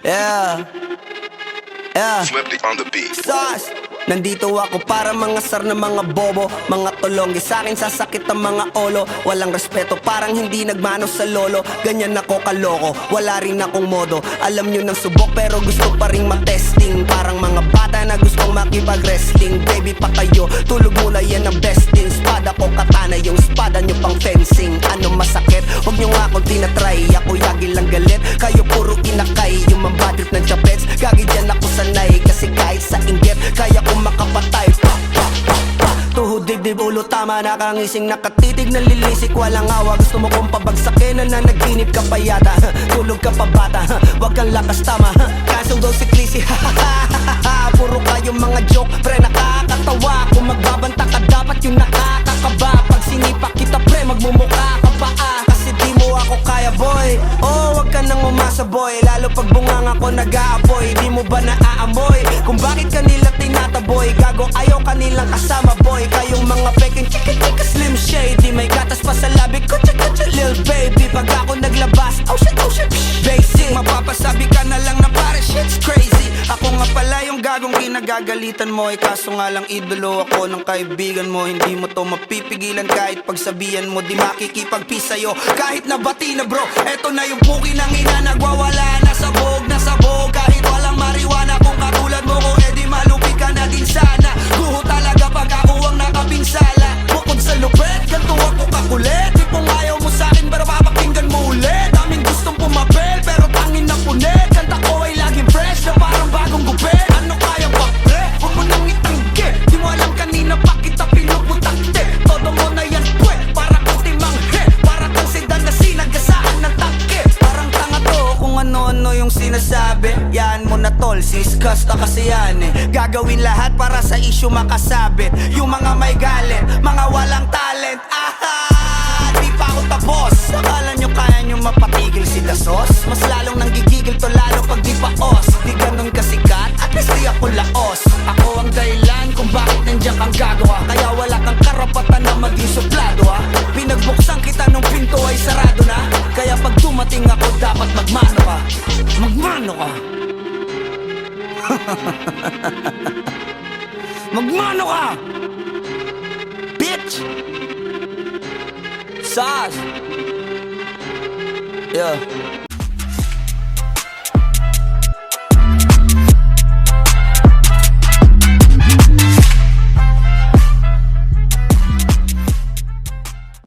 Yeah, yeah. Flipped on the beat. Sauce. Nandito ako para mga sar na mga bobo, mga tulonggi sa'kin sasakit ang mga olo. Walang respeto, parang hindi nagmano sa lolo. Ganyan ako kaloko, wala rin akong modo. Alam nyo ng subok pero gusto pa rin matesting. Parang mga bata na gustong makipag-wrestling. Baby pa kayo, tulog muna yan ang besting. Spada ko katana, yung spada nyo pang fencing. Ano masakit? Huwag nyo nga akong tinatry. Ako yagi lang galit, kayo puro inakay. Yung mambadrip ng chapets, gagi dyan ako sanay. Kasi kahit sa inggit, kaya ko makapatay. Tuhod, dibdib, ulo, tama, nakangising, nakatitig, nalilisik, walang awa. Gusto mo kong pabagsakin, nananaginip ka pa yata. Tulog ka pa bata, wag kang lakas tama. Kaso daw si Clissy, puro kayong mga joke, pre, nakakatawa. Kung magbabanta ka, dapat yung nakakakaba. Pag sinipak kita, pre, magmumukha ka pa kasi di mo ako kaya, boy. Oh, wag ka nang umasa, boy. Lalo pag bunganga ko nag-aapoy. Di mo ba naaamoy kung bakit kanila tinataboy? Gago, ayaw kanilang kasama, boy. Kayong mga peking chika-chika slim shady. May gatas pa sa labi ko, chika-chika lil baby. Pag ako naglabas, oh shit, basic. Mapapasabi ka na lang na pare, shit's crazy. Ako nga pala yung gagong kinagagalitan mo. Kaso nga lang idolo ako ng kaibigan mo. Hindi mo to mapipigilan kahit pagsabihan mo. Di makikipag-peace sa'yo kahit nabati na, bro. Eto na yung puki ng ina, nagwawala na sabog. Kahit walang mariwana, kung katulad mo ko, edi malupi ka na din sana. Guho talaga pag ako ang nakapinsala. Bukod sa lupet, ganito ako kakulit. Di kung ayaw mo sa'kin, pero papakinggan mo ulit. Daming gustong pumapel, pero tangin na punit. Kanta ko ay laging fresh, na parang bagong gupit. Ano kaya ba, pre? Huwag mo nang itanggi. Di mo alam kanina pa kita pinuputakte. Todo mo na yan, pwe, para kang timanghe. Para kang sedan na sinagasaan ng tangke. Parang tanga to kung ano-ano yung sinasabi. Yan mo na tol, siskas na kasi yan eh. Gagawin lahat para sa issue makasabit. Yung mga may galit, mga walang talent. Di pa ako tapos. Akala nyo kaya nyo mapatigil si Dasos? Mas lalong nanggigigil to lalo pag di paos. Di ganun kasikat, at least di ako laos. Ako ang dahilan kung bakit nandiyan kang gagawa. Kaya wala kang karapatan na maging suplado ha. Pinagbuksan kita nung pinto ay sarado na. Kaya pag dumating ako dapat magmano ka. Magmano ka. Magmano ka, bitch. Sauce. Yeah.